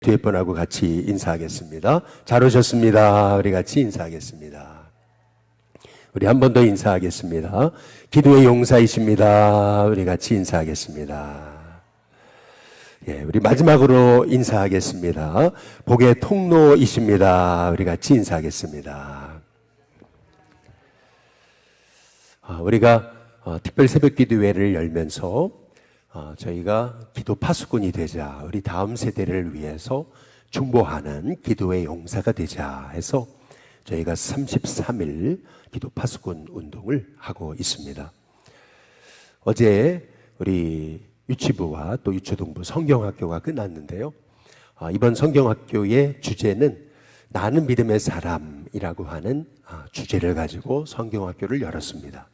뒤에 분하고 같이 인사하겠습니다. 잘 오셨습니다. 우리 같이 인사하겠습니다. 우리 한 번 더 인사하겠습니다. 기도의 용사이십니다. 우리 같이 인사하겠습니다. 예, 우리 마지막으로 인사하겠습니다. 복의 통로이십니다. 우리 같이 인사하겠습니다. 우리가 특별 새벽 기도회를 열면서 저희가 기도 파수꾼이 되자, 우리 다음 세대를 위해서 중보하는 기도의 용사가 되자 해서 저희가 33일 기도 파수꾼 운동을 하고 있습니다. 어제 우리 유치부와 또 유초동부 성경학교가 끝났는데요. 이번 성경학교의 주제는 나는 믿음의 사람이라고 하는 주제를 가지고 성경학교를 열었습니다.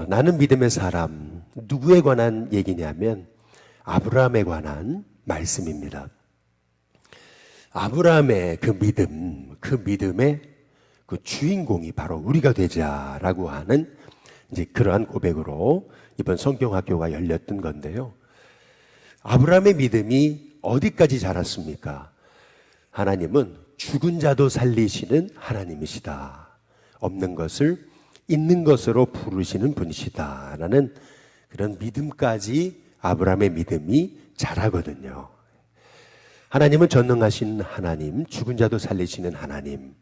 나는 믿음의 사람, 누구에 관한 얘기냐면 아브라함에 관한 말씀입니다. 아브라함의 그 믿음의 그 주인공이 바로 우리가 되자라고 하는 이제 그러한 고백으로 이번 성경학교가 열렸던 건데요. 아브라함의 믿음이 어디까지 자랐습니까? 하나님은 죽은 자도 살리시는 하나님이시다. 없는 것을 있는 것으로 부르시는 분이시다 라는 그런 믿음까지 아브라함의 믿음이 자라거든요. 하나님은 전능하신 하나님, 죽은 자도 살리시는 하나님,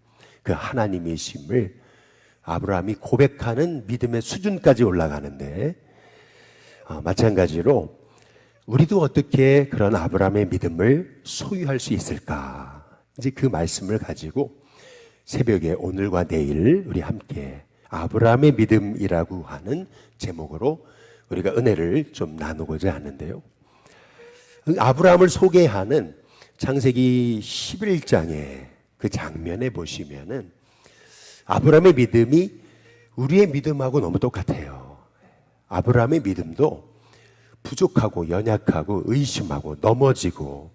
그 하나님이심을 아브라함이 고백하는 믿음의 수준까지 올라가는데, 마찬가지로 우리도 어떻게 그런 아브라함의 믿음을 소유할 수 있을까? 이제 그 말씀을 가지고 새벽에 오늘과 내일 우리 함께 아브라함의 믿음이라고 하는 제목으로 우리가 은혜를 좀 나누고자 하는데요. 아브라함을 소개하는 창세기 11장의 그 장면에 보시면은 아브라함의 믿음이 우리의 믿음하고 너무 똑같아요. 아브라함의 믿음도 부족하고 연약하고 의심하고 넘어지고,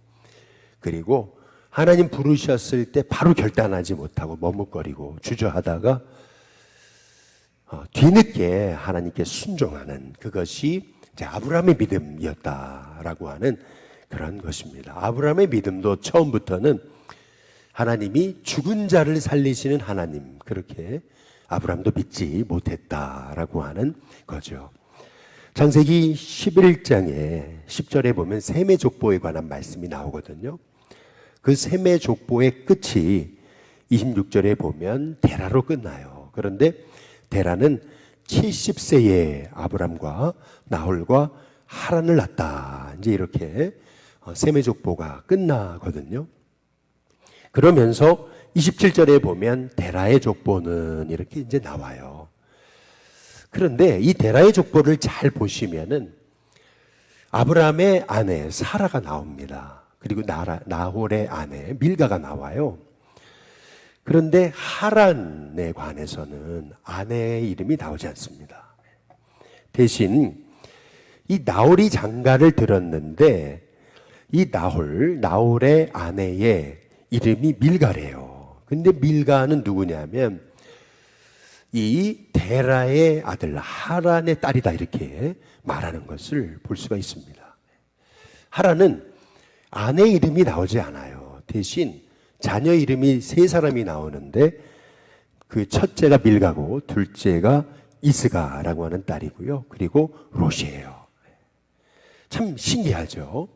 그리고 하나님 부르셨을 때 바로 결단하지 못하고 머뭇거리고 주저하다가 뒤늦게 하나님께 순종하는 그것이 이제 아브라함의 믿음이었다라고 하는 그런 것입니다. 아브라함의 믿음도 처음부터는 하나님이 죽은 자를 살리시는 하나님, 그렇게 아브라함도 믿지 못했다라고 하는 거죠. 창세기 11장에 10절에 보면 셈의 족보에 관한 말씀이 나오거든요. 그 셈의 족보의 끝이 26절에 보면 데라로 끝나요. 그런데 데라는 70세에 아브람과 나홀과 하란을 낳았다. 이제 이렇게 셈의 족보가 끝나거든요. 그러면서 27절에 보면 데라의 족보는 이렇게 이제 나와요. 그런데 이 데라의 족보를 잘 보시면은 아브라함의 아내 사라가 나옵니다. 그리고 나홀의 아내 밀가가 나와요. 그런데 하란에 관해서는 아내의 이름이 나오지 않습니다. 대신 이 나홀이 장가를 들었는데 이 나홀의 아내의 이름이 밀가래요. 근데 밀가는 누구냐면 이 데라의 아들 하란의 딸이다, 이렇게 말하는 것을 볼 수가 있습니다. 하란은 아내 이름이 나오지 않아요. 대신 자녀 이름이 세 사람이 나오는데 그 첫째가 밀가고 둘째가 이스가라고 하는 딸이고요. 그리고 롯이에요. 참 신기하죠.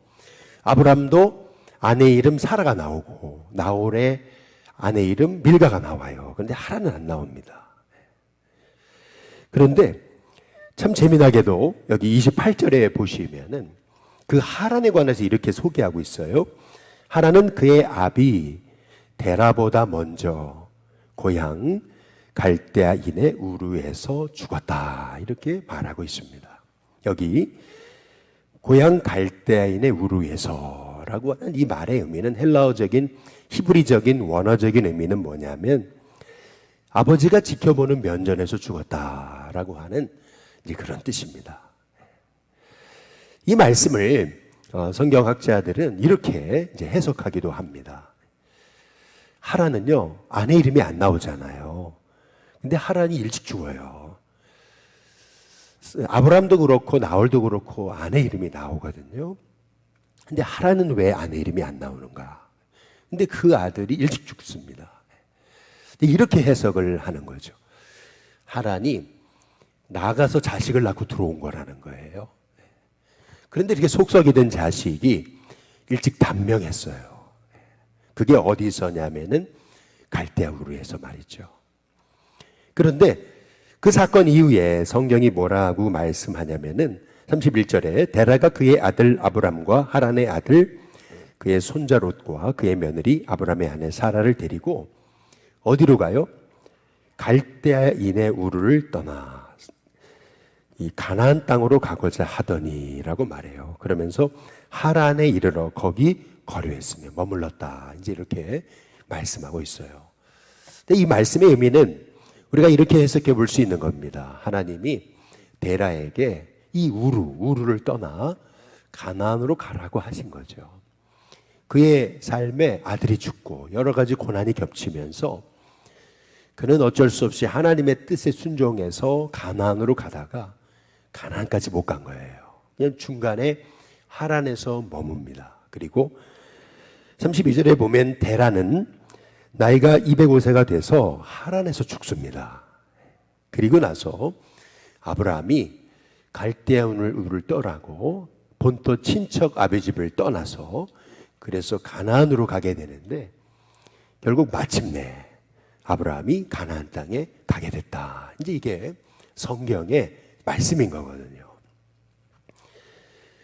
아브람도 아내 이름 사라가 나오고 나홀의 아내 이름 밀가가 나와요. 그런데 하란은 안 나옵니다. 그런데 참 재미나게도 여기 28절에 보시면은 그 하란에 관해서 이렇게 소개하고 있어요. 하란은 그의 아비 데라보다 먼저 고향 갈대아인의 우르에서 죽었다, 이렇게 말하고 있습니다. 여기 고향 갈대아인의 우르에서라고 하는 이 말의 의미는 헬라어적인 히브리적인 원어적인 의미는 뭐냐면 아버지가 지켜보는 면전에서 죽었다라고 하는 이제 그런 뜻입니다. 이 말씀을 성경학자들은 이렇게 이제 해석하기도 합니다. 하란은요, 아내 이름이 안 나오잖아요. 근데 하란이 일찍 죽어요. 아브람도 그렇고 나홀도 그렇고 아내 이름이 나오거든요. 근데 하란은 왜 아내 이름이 안 나오는가? 근데 그 아들이 일찍 죽습니다. 이렇게 해석을 하는 거죠. 하란이 나가서 자식을 낳고 들어온 거라는 거예요. 그런데 이렇게 속썩이 된 자식이 일찍 단명했어요. 그게 어디서냐면은 갈대아 우르에서 말이죠. 그런데 그 사건 이후에 성경이 뭐라고 말씀하냐면은 31절에 데라가 그의 아들 아브람과 하란의 아들 그의 손자 롯과 그의 며느리 아브람의 아내 사라를 데리고 어디로 가요? 갈대아인의 우르를 떠나 이 가나안 땅으로 가고자 하더니라고 말해요. 그러면서 하란에 이르러 거기 거류했으며 머물렀다. 이제 이렇게 말씀하고 있어요. 근데 이 말씀의 의미는 우리가 이렇게 해석해 볼 수 있는 겁니다. 하나님이 데라에게 이 우르를 떠나 가나안으로 가라고 하신 거죠. 그의 삶에 아들이 죽고 여러 가지 고난이 겹치면서 그는 어쩔 수 없이 하나님의 뜻에 순종해서 가나안으로 가다가 가나안까지 못 간 거예요. 그냥 중간에 하란에서 머뭅니다. 그리고 32절에 보면 데라는 나이가 205세가 돼서 하란에서 죽습니다. 그리고 나서 아브라함이 갈대아인을 떠나고 본토 친척 아비 집을 떠나서 그래서 가나안으로 가게 되는데 결국 마침내 아브라함이 가나안 땅에 가게 됐다. 이제 이게 성경의 말씀인 거거든요.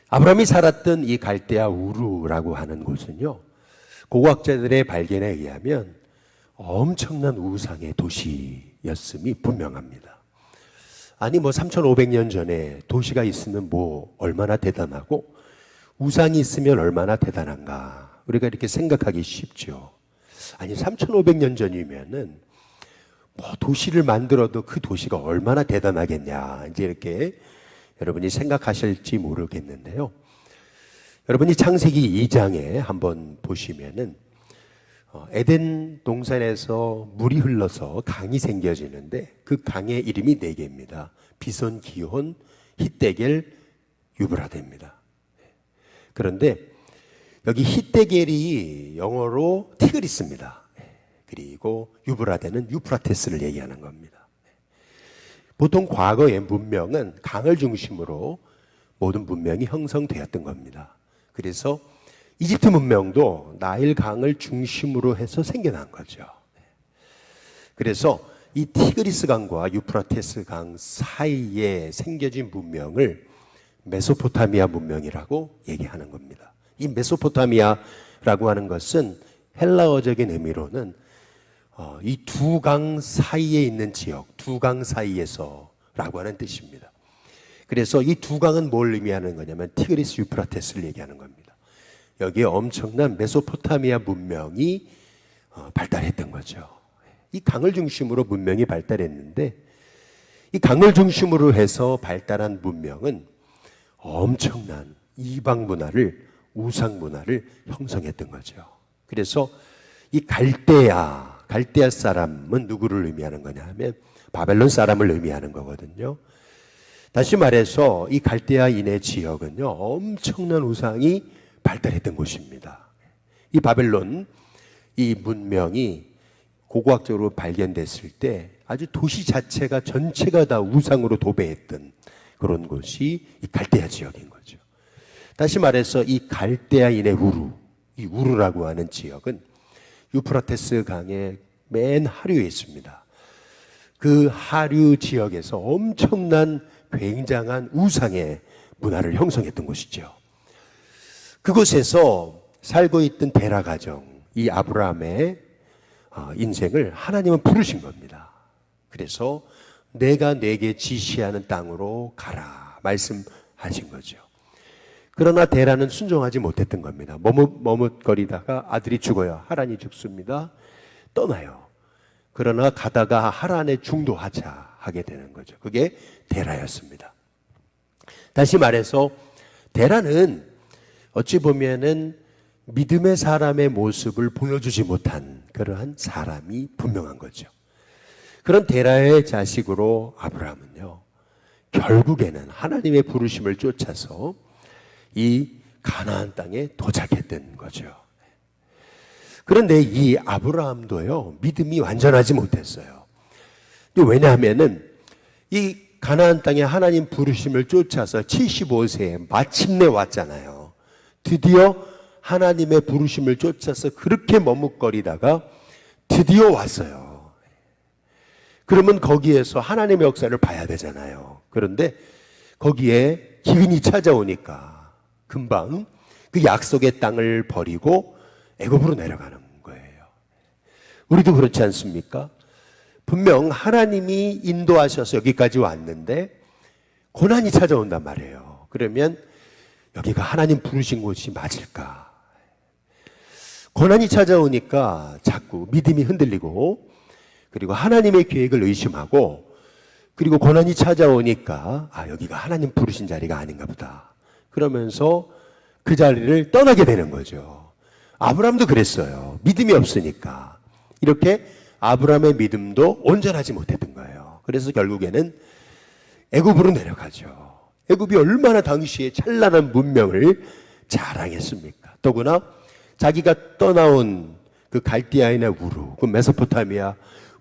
아브라함이 살았던 이 갈대아 우르라고 하는 곳은요, 고고학자들의 발견에 의하면 엄청난 우상의 도시였음이 분명합니다. 아니 3500년 전에 도시가 있으면 뭐 얼마나 대단하고 우상이 있으면 얼마나 대단한가 우리가 이렇게 생각하기 쉽죠. 아니 3500년 전이면은 뭐 도시를 만들어도 그 도시가 얼마나 대단하겠냐 이제 이렇게 여러분이 생각하실지 모르겠는데요. 여러분이 창세기 2장에 한번 보시면은 에덴 동산에서 물이 흘러서 강이 생겨지는데 그 강의 이름이 4개입니다. 비손, 기혼, 히데겔, 유브라데입니다. 그런데 여기 히데겔이 영어로 티그리스입니다. 그리고 유브라데는 유프라테스를 얘기하는 겁니다. 보통 과거의 문명은 강을 중심으로 모든 문명이 형성되었던 겁니다. 그래서 이집트 문명도 나일 강을 중심으로 해서 생겨난 거죠. 그래서 이 티그리스 강과 유프라테스 강 사이에 생겨진 문명을 메소포타미아 문명이라고 얘기하는 겁니다. 이 메소포타미아라고 하는 것은 헬라어적인 의미로는 이 두 강 사이에 있는 지역, 두 강 사이에서라고 하는 뜻입니다. 그래서 이 두 강은 뭘 의미하는 거냐면 티그리스 유프라테스를 얘기하는 겁니다. 여기에 엄청난 메소포타미아 문명이 발달했던 거죠. 이 강을 중심으로 문명이 발달했는데 이 강을 중심으로 해서 발달한 문명은 엄청난 이방 문화를, 우상 문화를 형성했던 거죠. 그래서 이 갈대아 사람은 누구를 의미하는 거냐 하면 바벨론 사람을 의미하는 거거든요. 다시 말해서 이 갈대아인의 지역은요, 엄청난 우상이 발달했던 곳입니다. 이 바벨론, 이 문명이 고고학적으로 발견됐을 때 아주 도시 자체가 전체가 다 우상으로 도배했던 그런 곳이 이 갈대아 지역인 거죠. 다시 말해서 이 갈대아인의 이 우르라고 하는 지역은 유프라테스 강의 맨 하류에 있습니다. 그 하류 지역에서 엄청난 굉장한 우상의 문화를 형성했던 곳이죠. 그곳에서 살고 있던 데라 가정, 이 아브라함의 인생을 하나님은 부르신 겁니다. 그래서 내가 내게 지시하는 땅으로 가라 말씀하신 거죠. 그러나 데라는 순종하지 못했던 겁니다. 머뭇거리다가 아들이 죽어요. 하란이 죽습니다. 떠나요. 그러나 가다가 하란에 중도하자 하게 되는 거죠. 그게 데라였습니다. 다시 말해서 데라는 어찌 보면은 믿음의 사람의 모습을 보여주지 못한 그러한 사람이 분명한 거죠. 그런 데라의 자식으로 아브라함은요, 결국에는 하나님의 부르심을 쫓아서 이 가나안 땅에 도착했던 거죠. 그런데 이 아브라함도요, 믿음이 완전하지 못했어요. 왜냐하면은 이 가나안 땅에 하나님 부르심을 쫓아서 75세에 마침내 왔잖아요. 드디어 하나님의 부르심을 쫓아서 그렇게 머뭇거리다가 드디어 왔어요. 그러면 거기에서 하나님의 역사를 봐야 되잖아요. 그런데 거기에 기근이 찾아오니까 금방 그 약속의 땅을 버리고 애굽으로 내려가는 거예요. 우리도 그렇지 않습니까? 분명 하나님이 인도하셔서 여기까지 왔는데 고난이 찾아온단 말이에요. 그러면 여기가 하나님 부르신 곳이 맞을까? 고난이 찾아오니까 자꾸 믿음이 흔들리고, 그리고 하나님의 계획을 의심하고, 그리고 고난이 찾아오니까 여기가 하나님 부르신 자리가 아닌가 보다, 그러면서 그 자리를 떠나게 되는 거죠. 아브라함도 그랬어요. 믿음이 없으니까. 이렇게 아브라함의 믿음도 온전하지 못했던 거예요. 그래서 결국에는 애굽으로 내려가죠. 애굽이 얼마나 당시에 찬란한 문명을 자랑했습니까? 더구나 자기가 떠나온 그 갈대아이나 우루, 그 메소포타미아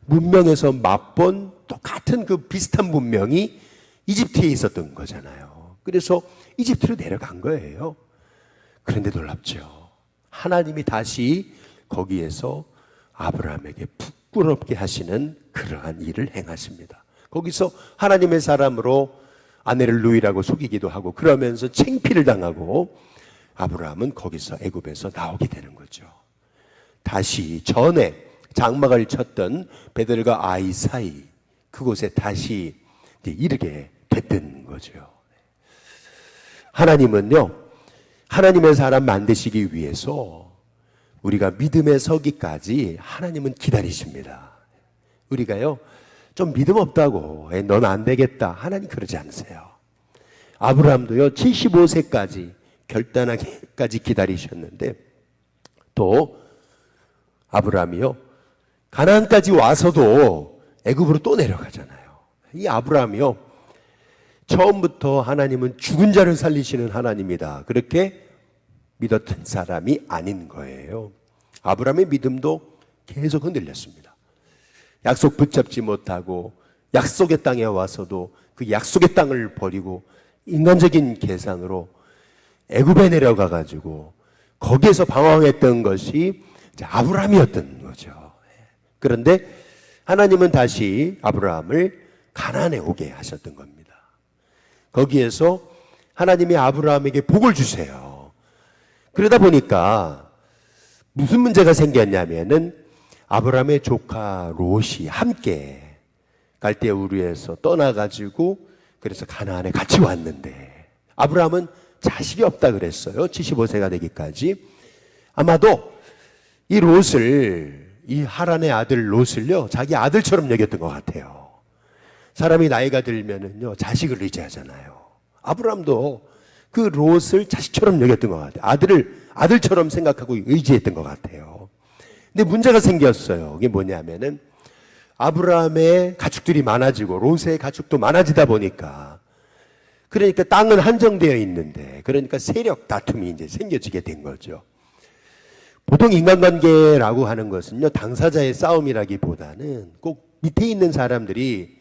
문명에서 맛본 똑같은 그 비슷한 문명이 이집트에 있었던 거잖아요. 그래서 이집트로 내려간 거예요. 그런데 놀랍죠. 하나님이 다시 거기에서 아브라함에게 부끄럽게 하시는 그러한 일을 행하십니다. 거기서 하나님의 사람으로 아내를 누이라고 속이기도 하고, 그러면서 창피를 당하고 아브라함은 거기서 애굽에서 나오게 되는 거죠. 다시 전에 장막을 쳤던 베델과 아이 사이 그곳에 다시 이르게 됐던 거죠. 하나님은요, 하나님의 사람 만드시기 위해서 우리가 믿음에 서기까지 하나님은 기다리십니다. 우리가요, 좀 믿음 없다고 넌 안 되겠다, 하나님 그러지 않으세요. 아브라함도요 75세까지 결단하기까지 기다리셨는데, 또 아브라함이요 가나안까지 와서도 애굽으로 또 내려가잖아요. 이 아브라함이요 처음부터 하나님은 죽은 자를 살리시는 하나님이다, 그렇게 믿었던 사람이 아닌 거예요. 아브라함의 믿음도 계속 흔들렸습니다. 약속 붙잡지 못하고 약속의 땅에 와서도 그 약속의 땅을 버리고 인간적인 계산으로 애굽에 내려가 가지고 거기에서 방황했던 것이 아브라함이었던 거죠. 그런데 하나님은 다시 아브라함을 가나안에 오게 하셨던 겁니다. 거기에서 하나님이 아브라함에게 복을 주세요. 그러다 보니까 무슨 문제가 생겼냐면은 아브라함의 조카 롯이 함께 갈대아 우르에서 떠나가지고 그래서 가나안에 같이 왔는데, 아브라함은 자식이 없다 그랬어요. 75세가 되기까지. 아마도 이 롯을, 이 하란의 아들 롯을요 자기 아들처럼 여겼던 것 같아요. 사람이 나이가 들면은요 자식을 의지하잖아요. 아브라함도 그 롯을 자식처럼 여겼던 것 같아요. 아들처럼 생각하고 의지했던 것 같아요. 근데 문제가 생겼어요. 그게 뭐냐면은 아브라함의 가축들이 많아지고 롯의 가축도 많아지다 보니까, 그러니까 땅은 한정되어 있는데, 그러니까 세력 다툼이 이제 생겨지게 된 거죠. 보통 인간관계라고 하는 것은요 당사자의 싸움이라기보다는 꼭 밑에 있는 사람들이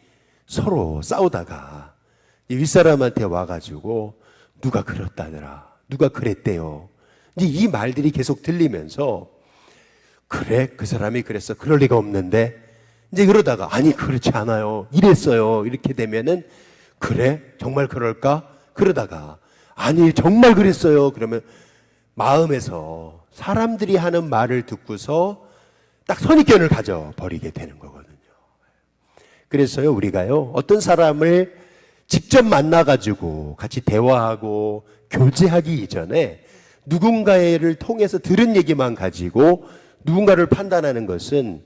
서로 싸우다가 윗사람한테 와가지고 누가 그렇다더라, 누가 그랬대요, 이제 이 말들이 계속 들리면서, 그래 그 사람이 그랬어, 그럴 리가 없는데, 이제 그러다가 아니 그렇지 않아요, 이랬어요, 이렇게 되면은 그래 정말 그럴까, 그러다가 아니 정말 그랬어요, 그러면 마음에서 사람들이 하는 말을 듣고서 딱 선입견을 가져버리게 되는 거거든요. 그래서요 우리가요 어떤 사람을 직접 만나가지고 같이 대화하고 교제하기 이전에 누군가를 통해서 들은 얘기만 가지고 누군가를 판단하는 것은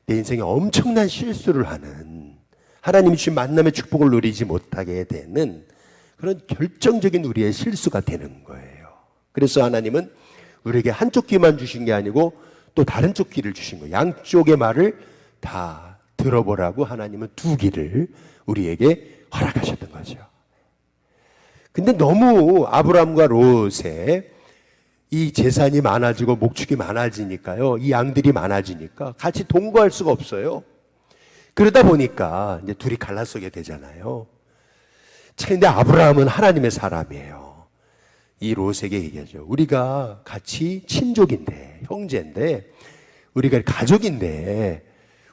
내 인생에 엄청난 실수를 하는, 하나님이 주신 만남의 축복을 누리지 못하게 되는 그런 결정적인 우리의 실수가 되는 거예요. 그래서 하나님은 우리에게 한쪽 귀만 주신 게 아니고 또 다른 쪽 귀를 주신 거예요. 양쪽의 말을 다 들어보라고 하나님은 두 귀를 우리에게 허락하셨던 거죠. 근데 너무 아브라함과 롯의 이 재산이 많아지고 목축이 많아지니까요. 이 양들이 많아지니까 같이 동거할 수가 없어요. 그러다 보니까 이제 둘이 갈라서게 되잖아요. 근데 아브라함은 하나님의 사람이에요. 이 롯에게 얘기하죠. 우리가 같이 친족인데, 형제인데, 우리가 가족인데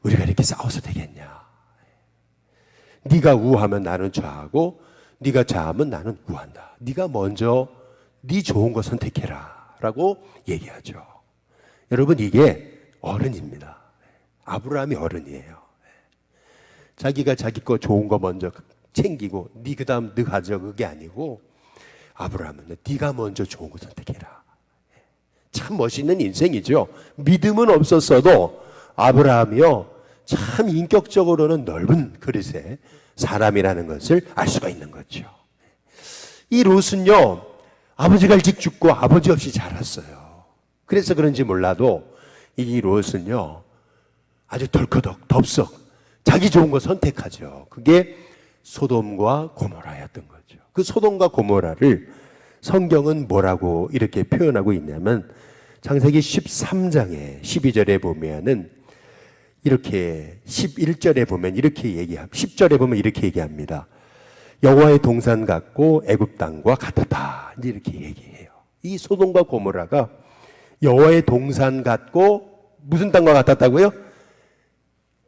우리가 이렇게 싸워서 되겠냐. 네가 우하면 나는 좌하고 네가 좌하면 나는 우한다. 네가 먼저 네 좋은 거 선택해라 라고 얘기하죠. 여러분, 이게 어른입니다. 아브라함이 어른이에요. 자기가 자기 거 좋은 거 먼저 챙기고 네 그다음 너 가져, 그게 아니고 아브라함은 네가 먼저 좋은 거 선택해라. 참 멋있는 인생이죠. 믿음은 없었어도 아브라함이요, 참 인격적으로는 넓은 그릇의 사람이라는 것을 알 수가 있는 거죠. 이 롯은요, 아버지가 일찍 죽고 아버지 없이 자랐어요. 그래서 그런지 몰라도 이 롯은요, 아주 덜커덕 덥석 자기 좋은 거 선택하죠. 그게 소돔과 고모라였던 거죠. 그 소돔과 고모라를 성경은 뭐라고 이렇게 표현하고 있냐면, 창세기 13장에 12절에 보면은 이렇게, 11절에 보면 이렇게 얘기합니다. 10절에 보면 이렇게 얘기합니다. 여호와의 동산 같고 애굽 땅과 같았다. 이렇게 얘기해요. 이 소돔과 고모라가 여호와의 동산 같고 무슨 땅과 같았다고요?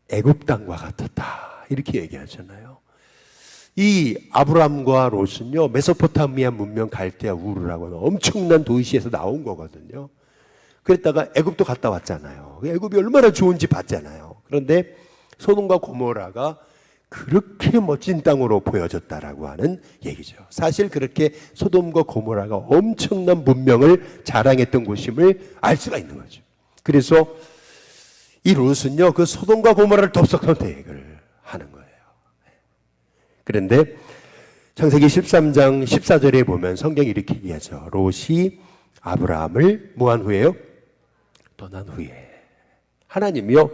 애굽 땅과 같았다. 이렇게 얘기하잖아요. 이 아브람과 롯은요, 메소포타미아 문명 갈대아 우르라고 하는 엄청난 도시에서 나온 거거든요. 그랬다가 애굽도 갔다 왔잖아요. 애굽이 얼마나 좋은지 봤잖아요. 그런데 소돔과 고모라가 그렇게 멋진 땅으로 보여졌다라고 하는 얘기죠. 사실 그렇게 소돔과 고모라가 엄청난 문명을 자랑했던 곳임을 알 수가 있는 거죠. 그래서 이 롯은요, 그 소돔과 고모라를 덥석 선택을 하는 거예요. 그런데 창세기 13장 14절에 보면 성경이 이렇게 얘기하죠. 롯이 아브라함을 뭐한 후에요? 떠난 후에 하나님이요,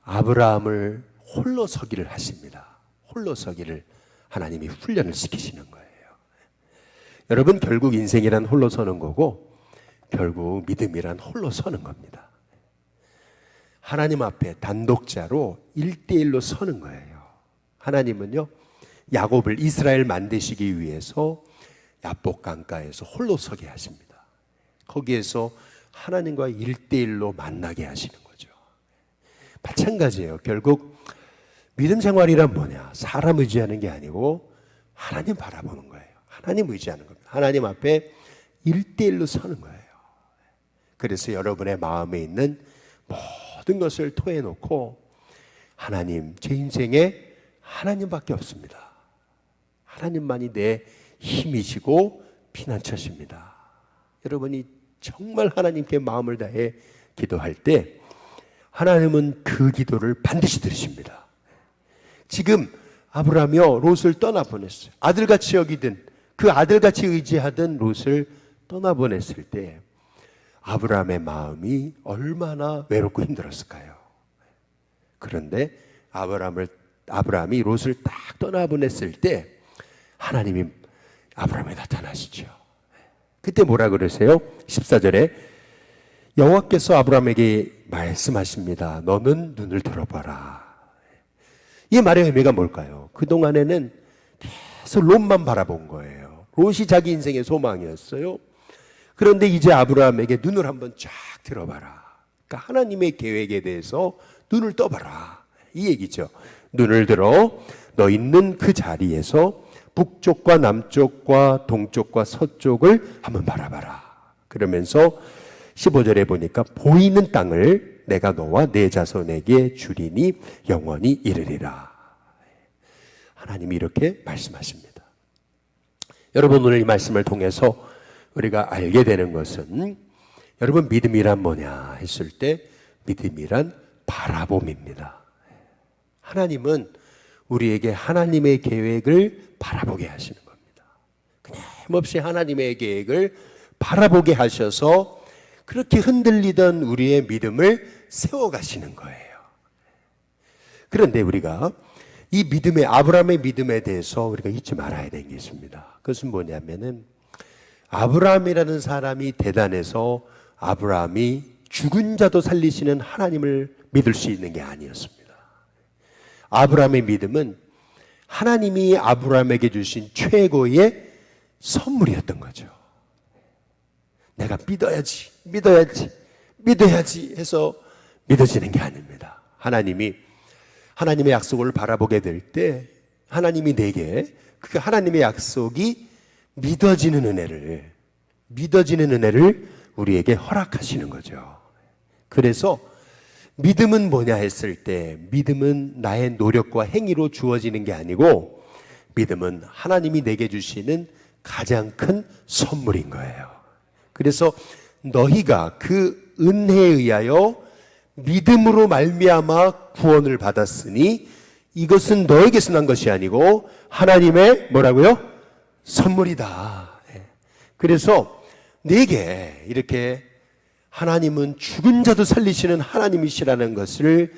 아브라함을 홀로 서기를 하십니다. 홀로 서기를 하나님이 훈련을 시키시는 거예요. 여러분, 결국 인생이란 홀로 서는 거고 결국 믿음이란 홀로 서는 겁니다. 하나님 앞에 단독자로 1대1로 서는 거예요. 하나님은요, 야곱을 이스라엘 만드시기 위해서 야복 강가에서 홀로 서게 하십니다. 거기에서 하나님과 1대1로 만나게 하시는 거죠. 마찬가지예요. 결국 믿음 생활이란 뭐냐? 사람 의지하는 게 아니고 하나님 바라보는 거예요. 하나님 의지하는 겁니다. 하나님 앞에 1대1로 서는 거예요. 그래서 여러분의 마음에 있는 모든 것을 토해놓고, 하나님, 제 인생에 하나님밖에 없습니다. 하나님만이 내 힘이시고 피난처십니다. 여러분이 정말 하나님께 마음을 다해 기도할 때 하나님은 그 기도를 반드시 들으십니다. 지금 아브라함이요, 롯을 떠나보냈어요. 아들같이 여기든 그 아들같이 의지하던 롯을 떠나보냈을 때 아브라함의 마음이 얼마나 외롭고 힘들었을까요? 그런데 아브라함이 롯을 딱 떠나보냈을 때 하나님이 아브라함에 나타나시죠. 그때 뭐라 그러세요? 14절에 여호와께서 아브라함에게 말씀하십니다. 너는 눈을 들어봐라. 이 말의 의미가 뭘까요? 그동안에는 계속 롯만 바라본 거예요. 롯이 자기 인생의 소망이었어요. 그런데 이제 아브라함에게 눈을 한번 쫙 들어봐라. 그러니까 하나님의 계획에 대해서 눈을 떠봐라, 이 얘기죠. 눈을 들어 너 있는 그 자리에서 북쪽과 남쪽과 동쪽과 서쪽을 한번 바라봐라. 그러면서 15절에 보니까 보이는 땅을 내가 너와 내 자손에게 주리니 영원히 이르리라. 하나님이 이렇게 말씀하십니다. 여러분, 오늘 이 말씀을 통해서 우리가 알게 되는 것은, 여러분, 믿음이란 뭐냐 했을 때 믿음이란 바라봄입니다. 하나님은 우리에게 하나님의 계획을 바라보게 하시는 겁니다. 끊임없이 하나님의 계획을 바라보게 하셔서 그렇게 흔들리던 우리의 믿음을 세워가시는 거예요. 그런데 우리가 이 믿음의, 아브라함의 믿음에 대해서 우리가 잊지 말아야 되는 게 있습니다. 그것은 뭐냐면은, 아브라함이라는 사람이 대단해서 아브라함이 죽은 자도 살리시는 하나님을 믿을 수 있는 게 아니었습니다. 아브라함의 믿음은 하나님이 아브라함에게 주신 최고의 선물이었던 거죠. 내가 믿어야지 해서 믿어지는 게 아닙니다. 하나님의 약속을 바라보게 될 때 하나님이 내게 그 하나님의 약속이 믿어지는 은혜를 우리에게 허락하시는 거죠. 그래서 믿음은 뭐냐 했을 때 믿음은 나의 노력과 행위로 주어지는 게 아니고 믿음은 하나님이 내게 주시는 가장 큰 선물인 거예요. 그래서 너희가 그 은혜에 의하여 믿음으로 말미암아 구원을 받았으니 이것은 너에게서 난 것이 아니고 하나님의 뭐라고요? 선물이다. 그래서 내게 이렇게 하나님은 죽은 자도 살리시는 하나님이시라는 것을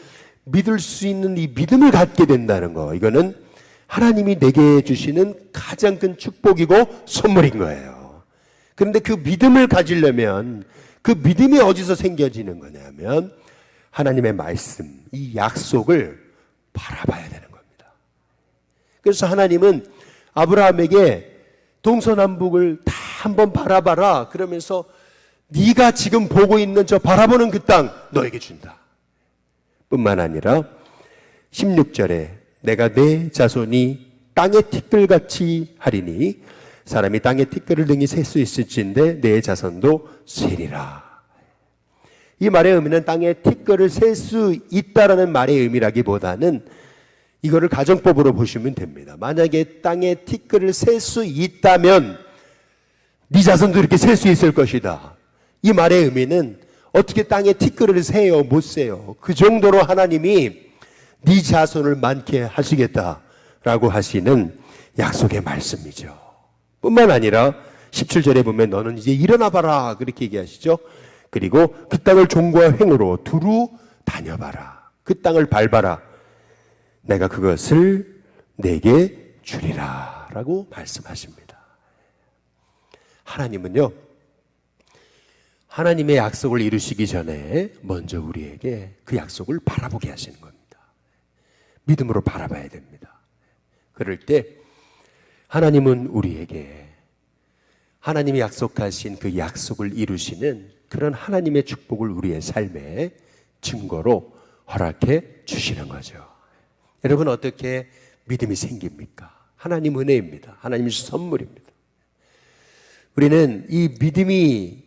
믿을 수 있는 이 믿음을 갖게 된다는 거, 이거는 하나님이 내게 주시는 가장 큰 축복이고 선물인 거예요. 그런데 그 믿음을 가지려면 그 믿음이 어디서 생겨지는 거냐면 하나님의 말씀, 이 약속을 바라봐야 되는 겁니다. 그래서 하나님은 아브라함에게 동서남북을 다 한번 바라봐라 그러면서 네가 지금 보고 있는 저 바라보는 그 땅 너에게 준다. 뿐만 아니라 16절에 내가 내 자손이 땅의 티끌같이 하리니 사람이 땅의 티끌을 등이 셀 수 있을진데 내 자손도 세리라. 이 말의 의미는 땅의 티끌을 셀 수 있다라는 말의 의미라기보다는 이거를 가정법으로 보시면 됩니다. 만약에 땅의 티끌을 셀 수 있다면 네 자손도 이렇게 셀 수 있을 것이다. 이 말의 의미는 어떻게 땅의 티끌을 세요? 못 세요. 그 정도로 하나님이 네 자손을 많게 하시겠다라고 하시는 약속의 말씀이죠. 뿐만 아니라 17절에 보면 너는 이제 일어나 봐라 그렇게 얘기하시죠. 그리고 그 땅을 종과 횡으로 두루 다녀봐라. 그 땅을 밟아라. 내가 그것을 내게 주리라 라고 말씀하십니다. 하나님은요, 하나님의 약속을 이루시기 전에 먼저 우리에게 그 약속을 바라보게 하시는 겁니다. 믿음으로 바라봐야 됩니다. 그럴 때 하나님은 우리에게 하나님이 약속하신 그 약속을 이루시는 그런 하나님의 축복을 우리의 삶의 증거로 허락해 주시는 거죠. 여러분, 어떻게 믿음이 생깁니까? 하나님 은혜입니다. 하나님 선물입니다. 우리는 이 믿음이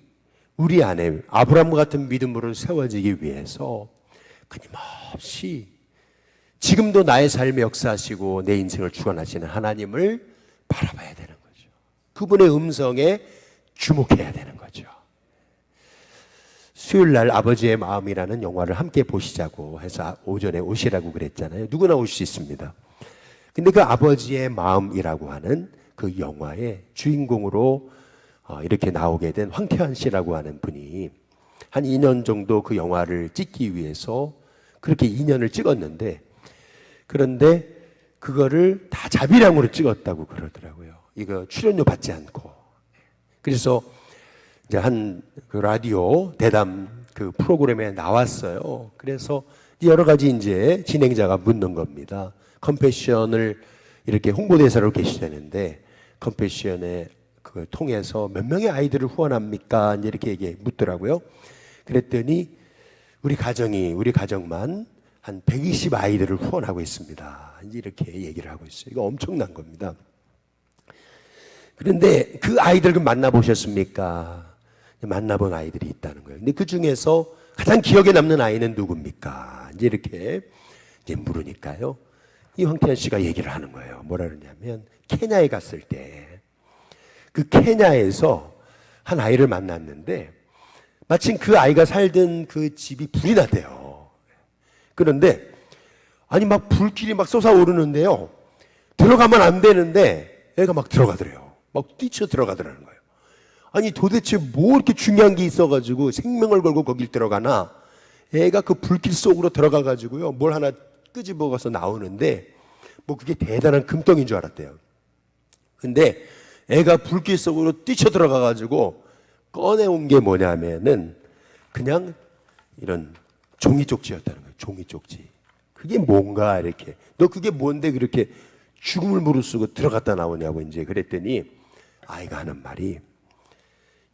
우리 안에 아브라함과 같은 믿음으로 세워지기 위해서 끊임없이 지금도 나의 삶에 역사하시고 내 인생을 주관하시는 하나님을 바라봐야 되는 거죠. 그분의 음성에 주목해야 되는 거죠. 수요일 날 아버지의 마음이라는 영화를 함께 보시자고 해서 오전에 오시라고 그랬잖아요. 누구나 올 수 있습니다. 근데 그 아버지의 마음이라고 하는 그 영화의 주인공으로 이렇게 나오게 된 황태환 씨라고 하는 분이 한 2년 정도 그 영화를 찍기 위해서 그렇게 2년을 찍었는데, 그런데 그거를 다 자비량으로 찍었다고 그러더라고요. 이거 출연료 받지 않고. 그래서 이제 한 그 라디오 대담 그 프로그램에 나왔어요. 그래서 여러 가지 이제 진행자가 묻는 겁니다. 컴패션을 이렇게 홍보대사로 계시다는데 컴패션에 그걸 통해서 몇 명의 아이들을 후원합니까? 이렇게 묻더라고요. 그랬더니 우리 가정만 한 120 아이들을 후원하고 있습니다. 이렇게 얘기를 하고 있어요. 이거 엄청난 겁니다. 그런데 그 아이들 만나보셨습니까? 만나본 아이들이 있다는 거예요. 근데 그 중에서 가장 기억에 남는 아이는 누굽니까? 이렇게 물으니까요. 이 황태현 씨가 얘기를 하는 거예요. 뭐라 그러냐면 케냐에 갔을 때 그 케냐에서 한 아이를 만났는데 마침 그 아이가 살던 그 집이 불이 났대요. 그런데 아니 막 불길이 막 솟아오르는데요. 들어가면 안 되는데 애가 막 들어가더래요. 막 뛰쳐 들어가더라는 거예요. 아니 도대체 뭐 이렇게 중요한 게 있어가지고 생명을 걸고 거길 들어가나. 애가 그 불길 속으로 들어가가지고요 뭘 하나 끄집어가서 나오는데 뭐 그게 대단한 금덩이인 줄 알았대요. 근데 애가 불길 속으로 뛰쳐들어가 가지고 꺼내온 게 뭐냐면은 그냥 이런 종이 쪽지였다는 거예요. 종이 쪽지. 그게 뭔가 이렇게, 너 그게 뭔데 그렇게 죽음을 무릅쓰고 들어갔다 나오냐고 이제 그랬더니 아이가 하는 말이,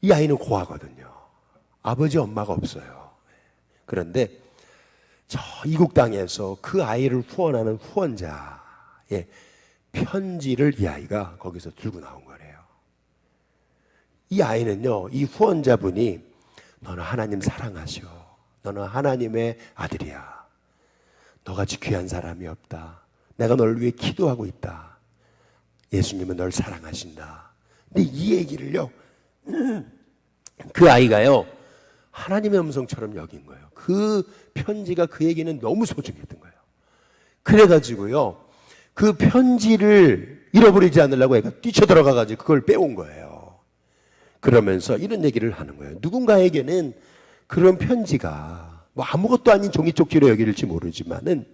이 아이는 고아거든요. 아버지 엄마가 없어요. 그런데 저 이국 땅에서 그 아이를 후원하는 후원자의 편지를 이 아이가 거기서 들고 나온 거래요. 이 아이는요, 이 후원자분이 너는 하나님 사랑하셔. 너는 하나님의 아들이야. 너같이 귀한 사람이 없다. 내가 널 위해 기도하고 있다. 예수님은 널 사랑하신다. 근데 이 얘기를요, 그 아이가요, 하나님의 음성처럼 여긴 거예요. 그 편지가 그에게는 너무 소중했던 거예요. 그래가지고요, 그 편지를 잃어버리지 않으려고 애가 뛰쳐들어가가지고 그걸 빼온 거예요. 그러면서 이런 얘기를 하는 거예요. 누군가에게는 그런 편지가 뭐 아무것도 아닌 종이 쪽지로 여길지 모르지만은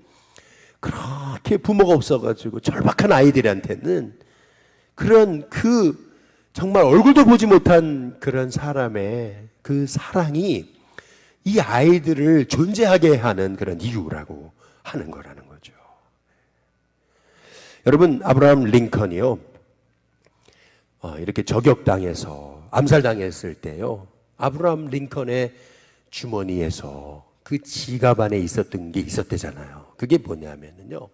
그렇게 부모가 없어가지고 절박한 아이들한테는 그런 그 정말 얼굴도 보지 못한 그런 사람의 그 사랑이 이 아이들을 존재하게 하는 그런 이유라고 하는 거라는 거죠. 여러분, 아브라함 링컨이요, 이렇게 저격당해서 암살당했을 때요, 아브라함 링컨의 주머니에서 그 지갑 안에 있었던 게 있었대잖아요. 그게 뭐냐면요,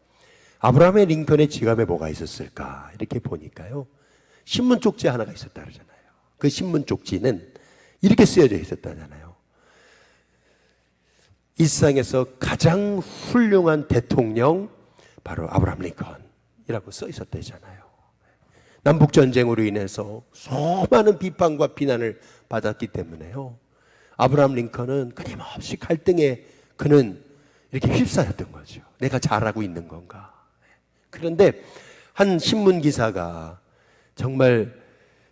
아브라함의 링컨의 지갑에 뭐가 있었을까 이렇게 보니까요, 신문 쪽지 하나가 있었다 그러잖아요. 그 신문 쪽지는 이렇게 쓰여져 있었다잖아요. 이 세상에서 가장 훌륭한 대통령 바로 아브라함 링컨이라고 써 있었다잖아요. 남북전쟁으로 인해서 수많은 비판과 비난을 받았기 때문에요, 아브라함 링컨은 끊임없이 갈등에 그는 이렇게 휩싸였던 거죠. 내가 잘하고 있는 건가. 그런데 한 신문 기사가 정말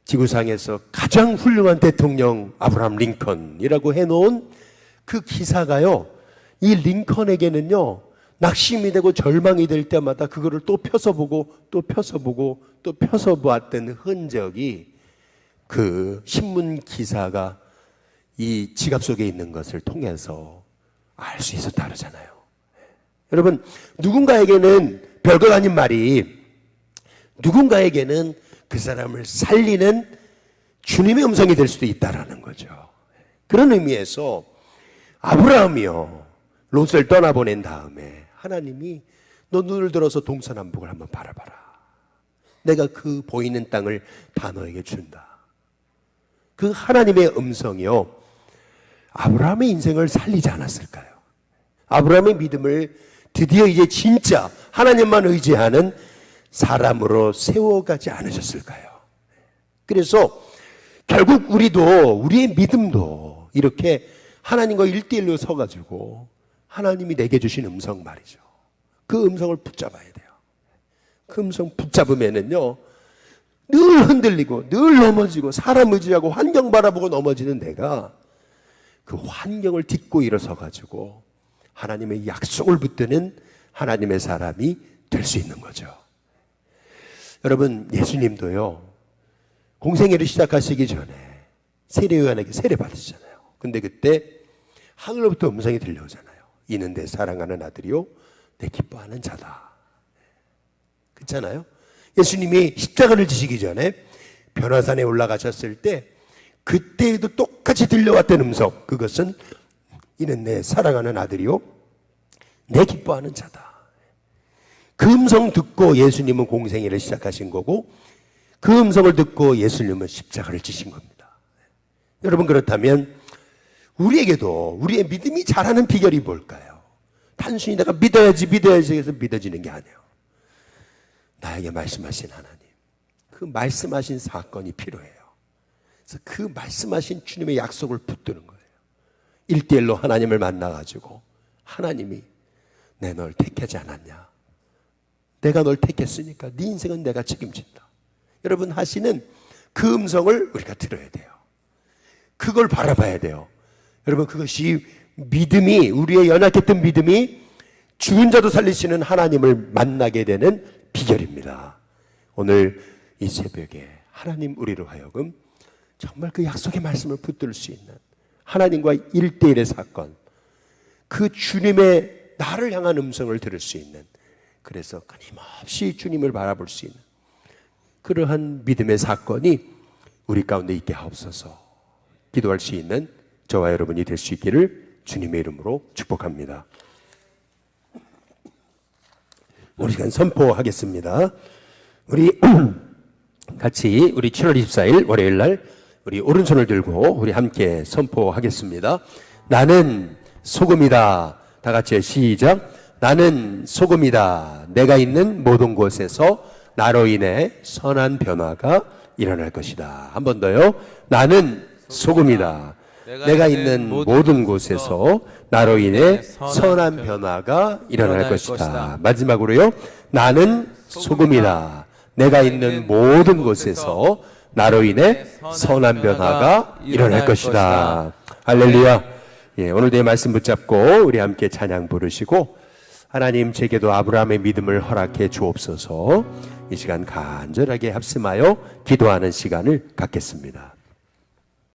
지구상에서 가장 훌륭한 대통령 아브라함 링컨이라고 해놓은 그 기사가요, 이 링컨에게는요, 낙심이 되고 절망이 될 때마다 그거를 또 펴서 보고 또 펴서 보고 또 펴서 보았던 흔적이 그 신문 기사가 이 지갑 속에 있는 것을 통해서 알 수 있었다 그러잖아요. 여러분, 누군가에게는 별것 아닌 말이 누군가에게는 그 사람을 살리는 주님의 음성이 될 수도 있다라는 거죠. 그런 의미에서 아브라함이요, 롯을 떠나보낸 다음에 하나님이 너 눈을 들어서 동서남북을 한번 바라봐라. 내가 그 보이는 땅을 다 너에게 준다. 그 하나님의 음성이요, 아브라함의 인생을 살리지 않았을까요? 아브라함의 믿음을 드디어 이제 진짜 하나님만 의지하는 사람으로 세워가지 않으셨을까요? 그래서 결국 우리의 믿음도 이렇게 하나님과 1대1로 서가지고 하나님이 내게 주신 음성 말이죠. 그 음성을 붙잡아야 돼요. 그 음성 붙잡으면은요, 늘 흔들리고 늘 넘어지고 사람 의지하고 환경 바라보고 넘어지는 내가 그 환경을 딛고 일어서가지고 하나님의 약속을 붙드는 하나님의 사람이 될 수 있는 거죠. 여러분, 예수님도요, 공생애를 시작하시기 전에 세례요한에게 세례 받으시잖아요. 근데 그때 하늘로부터 음성이 들려오잖아요. 이는 내 사랑하는 아들이요 내 기뻐하는 자다. 그렇잖아요. 예수님이 십자가를 지시기 전에 변화산에 올라가셨을 때 그때에도 똑같이 들려왔던 음성, 그것은 이는 내 사랑하는 아들이요 내 기뻐하는 자다. 그 음성 듣고 예수님은 공생애를 시작하신 거고, 그 음성을 듣고 예수님은 십자가를 지신 겁니다. 여러분, 그렇다면 우리에게도 우리의 믿음이 자라는 비결이 뭘까요? 단순히 내가 믿어야지 해서 믿어지는 게 아니에요. 나에게 말씀하신 하나님, 그 말씀하신 사건이 필요해요. 그래서 그 말씀하신 주님의 약속을 붙드는 거예요. 1대1로 하나님을 만나가지고 하나님이 내 널 택하지 않았냐? 내가 널 택했으니까 네 인생은 내가 책임진다. 여러분 하시는 그 음성을 우리가 들어야 돼요. 그걸 바라봐야 돼요. 여러분, 그것이 믿음이, 우리의 연약했던 믿음이 죽은 자도 살리시는 하나님을 만나게 되는 비결입니다. 오늘 이 새벽에 하나님 우리로 하여금 정말 그 약속의 말씀을 붙들 수 있는 하나님과 1대1의 사건, 그 주님의 나를 향한 음성을 들을 수 있는, 그래서 끊임없이 주님을 바라볼 수 있는 그러한 믿음의 사건이 우리 가운데 있게 하옵소서. 기도할 수 있는 저와 여러분이 될 수 있기를 주님의 이름으로 축복합니다. 우리 시간 선포하겠습니다. 우리 같이 우리 7월 24일 월요일 날 우리 오른손을 들고 우리 함께 선포하겠습니다. 나는 소금이다. 다 같이 시작. 나는 소금이다. 내가 있는 모든 곳에서 나로 인해 선한 변화가 일어날 것이다. 한 번 더요. 나는 소금이다. 내가 있는 모든 곳에서 나로 인해 선한 변화가 일어날 것이다. 마지막으로요. 나는 소금이다. 내가 있는 모든 곳에서 나로 인해 선한 변화가 일어날 것이다. 할렐루야. 예, 오늘 내 말씀 붙잡고 우리 함께 찬양 부르시고, 하나님 제게도 아브라함의 믿음을 허락해 주옵소서. 이 시간 간절하게 합심하여 기도하는 시간을 갖겠습니다.